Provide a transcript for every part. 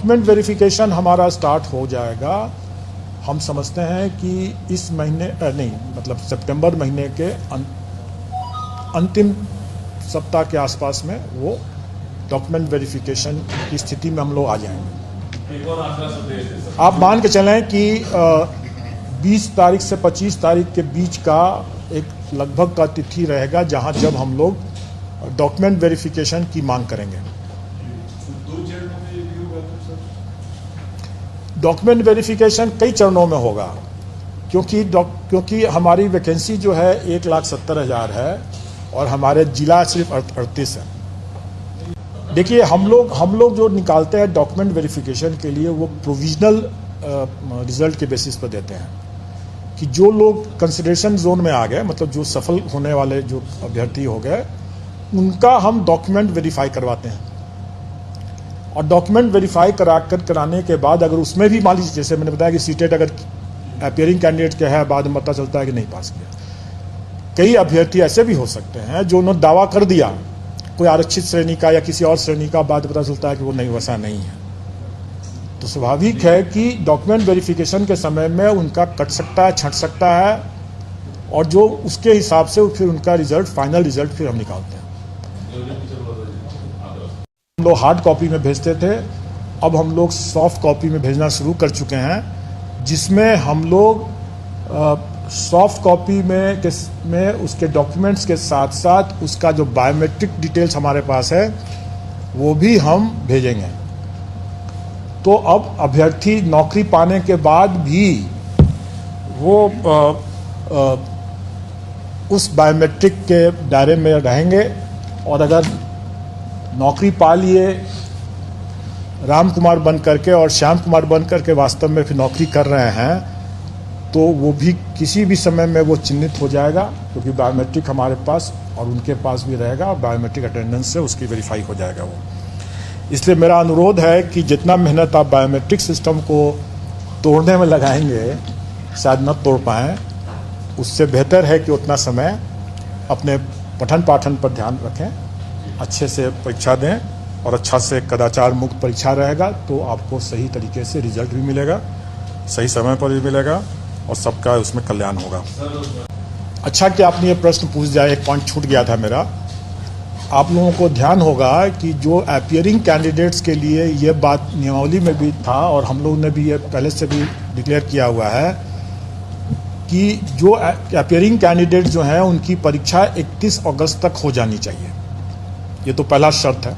Document verification हमारा start हो जाएगा, हम समझते हैं कि इस महीने नहीं मतलब सितंबर महीने के अंतिम सप्ताह के आसपास में वो डॉक्यूमेंट वेरिफिकेशन की स्थिति में हम लोग आ जाएंगे। आप मान के चलें कि 20 तारीख से 25 तारीख के बीच का एक लगभग का तिथि रहेगा जहां जब हम लोग डॉक्यूमेंट वेरिफिकेशन की मांग करेंगे। डॉक्यूमेंट वेरिफिकेशन कई चरणों में होगा, क्योंकि हमारी वैकेंसी जो है 1,70,000 है और हमारे जिला सिर्फ 38 है। देखिए हम लोग जो निकालते हैं डॉक्यूमेंट वेरिफिकेशन के लिए वो प्रोविजनल रिजल्ट के बेसिस पर देते हैं कि जो लोग कंसिडरेशन जोन में आ गए, मतलब जो सफल होने वाले जो अभ्यर्थी हो गए, उनका हम डॉक्यूमेंट वेरीफाई करवाते हैं। और डॉक्यूमेंट वेरीफाई कराने के बाद अगर उसमें भी मान लीजिए, जैसे मैंने बताया कि सीटेट अगर अपीयरिंग कैंडिडेट क्या है, बाद में पता चलता है कि नहीं पास किया। कई अभ्यर्थी ऐसे भी हो सकते हैं जो उन्होंने दावा कर दिया कोई आरक्षित श्रेणी का या किसी और श्रेणी का, बाद पता चलता है कि वो नहीं, वैसा नहीं है। तो स्वाभाविक है कि डॉक्यूमेंट वेरिफिकेशन के समय में उनका कट सकता है, छंट सकता है, और जो उसके हिसाब से फिर उनका रिजल्ट, फाइनल रिजल्ट फिर हम निकालते हैं। हम लोग हार्ड कॉपी में भेजते थे, अब हम लोग सॉफ्ट कॉपी में भेजना शुरू कर चुके हैं, जिसमें हम लोग सॉफ्ट कॉपी में उसके डॉक्यूमेंट्स के साथ साथ उसका जो बायोमेट्रिक डिटेल्स हमारे पास है वो भी हम भेजेंगे। तो अब अभ्यर्थी नौकरी पाने के बाद भी वो उस बायोमेट्रिक के दायरे में रहेंगे, और अगर नौकरी पा लिए राम कुमार बन करके और श्याम कुमार बन करके वास्तव में फिर नौकरी कर रहे हैं, तो वो भी किसी भी समय में वो चिन्हित हो जाएगा, क्योंकि बायोमेट्रिक हमारे पास और उनके पास भी रहेगा, बायोमेट्रिक अटेंडेंस से उसकी वेरीफाई हो जाएगा वो। इसलिए मेरा अनुरोध है कि जितना मेहनत आप बायोमेट्रिक सिस्टम को तोड़ने में लगाएंगे, शायद न तोड़ पाएँ, उससे बेहतर है कि उतना समय अपने पठन पाठन पर ध्यान रखें, अच्छे से परीक्षा दें, और अच्छा से कदाचार मुक्त परीक्षा रहेगा तो आपको सही तरीके से रिजल्ट भी मिलेगा, सही समय पर भी मिलेगा, और सबका उसमें कल्याण होगा। अच्छा कि आपने ये प्रश्न पूछ दिया, एक पॉइंट छूट गया था मेरा। आप लोगों को ध्यान होगा कि जो अपीयरिंग कैंडिडेट्स के लिए ये बात नियमावली में भी था, और हम लोग ने भी ये पहले से भी डिक्लेयर किया हुआ है कि जो अपीयरिंग कैंडिडेट जो हैं उनकी परीक्षा 31 अगस्त तक हो जानी चाहिए। ये तो पहला शर्त है।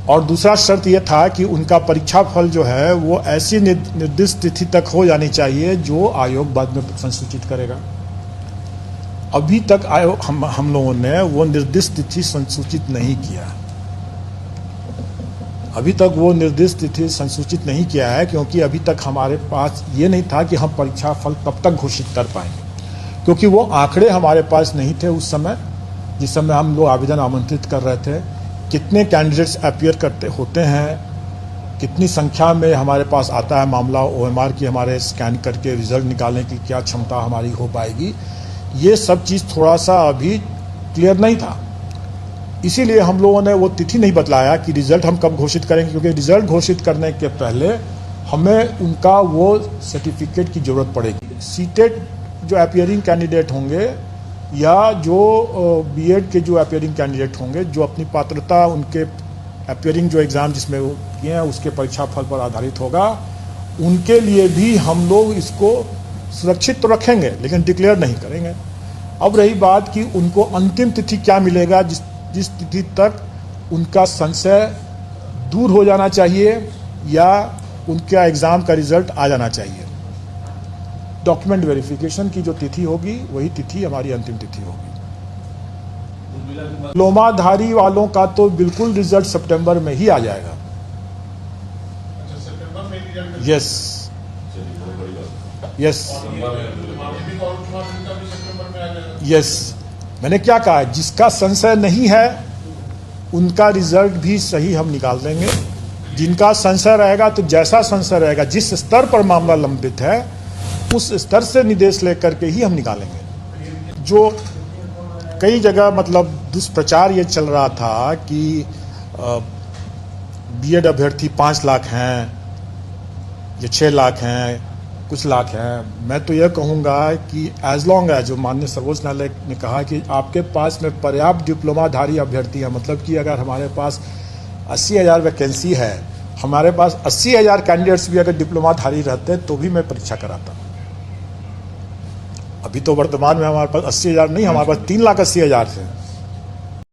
और दूसरा शर्त ये था कि उनका परीक्षा फल जो है वो ऐसी निर्दिष्ट तिथि तक हो जानी चाहिए जो आयोग बाद में संसूचित करेगा। अभी तक आयोग हम लोगों ने वो निर्दिष्ट तिथि संसूचित नहीं किया। अभी तक वो निर्दिष्ट तिथि संसूचित नहीं किया है, क्योंकि अभी तक हमारे पास ये नहीं था कि हम परीक्षा फल कब तक घोषित कर पाएंगे, क्योंकि वो आंकड़े हमारे पास नहीं थे उस समय, जिस समय हम लोग आवेदन आमंत्रित कर रहे थे। कितने कैंडिडेट्स अपीयर करते होते हैं, कितनी संख्या में हमारे पास आता है मामला OMR की, हमारे स्कैन करके रिजल्ट निकालने की क्या क्षमता हमारी हो पाएगी, ये सब चीज़ थोड़ा सा अभी क्लियर नहीं था। इसीलिए हम लोगों ने वो तिथि नहीं बतलाया कि रिजल्ट हम कब घोषित करेंगे, क्योंकि रिजल्ट घोषित करने के पहले हमें उनका वो सर्टिफिकेट की ज़रूरत पड़ेगी। सीटेट जो अपीयरिंग कैंडिडेट होंगे या जो बीएड के जो अपीयरिंग कैंडिडेट होंगे, जो अपनी पात्रता उनके अपीयरिंग जो एग्ज़ाम जिसमें वो किए हैं उसके परीक्षा फल पर आधारित होगा, उनके लिए भी हम लोग इसको सुरक्षित तो रखेंगे लेकिन डिक्लेयर नहीं करेंगे। अब रही बात कि उनको अंतिम तिथि क्या मिलेगा, जिस तिथि तक उनका संशय दूर हो जाना चाहिए या उनका एग्ज़ाम का रिजल्ट आ जाना चाहिए। डॉक्यूमेंट वेरिफिकेशन की जो तिथि होगी वही तिथि हमारी अंतिम तिथि होगी। डिप्लोमाधारी वालों का तो बिल्कुल रिजल्ट सितंबर में ही आ जाएगा। यस यस यस, मैंने क्या कहा, जिसका संशय नहीं है उनका रिजल्ट भी सही हम निकाल देंगे। जिनका संशय रहेगा, तो जैसा संशय रहेगा, जिस स्तर पर मामला लंबित है उस स्तर से निर्देश लेकर के ही हम निकालेंगे। जो कई जगह मतलब दुष्प्रचार ये चल रहा था कि बीएड अभ्यर्थी 5 लाख हैं या 6 लाख हैं, कुछ लाख हैं। मैं तो यह कहूँगा कि एज लॉन्ग एज जो माननीय सर्वोच्च न्यायालय ने कहा कि आपके पास में पर्याप्त डिप्लोमाधारी अभ्यर्थी हैं, मतलब कि अगर हमारे पास 80,000 वैकेंसी है, हमारे पास 80,000 कैंडिडेट्स भी अगर डिप्लोमाधारी रहते तो भी मैं परीक्षा कराता। अभी तो वर्तमान में हमारे पास 80,000 नहीं, हमारे पास 3,80,000 थे।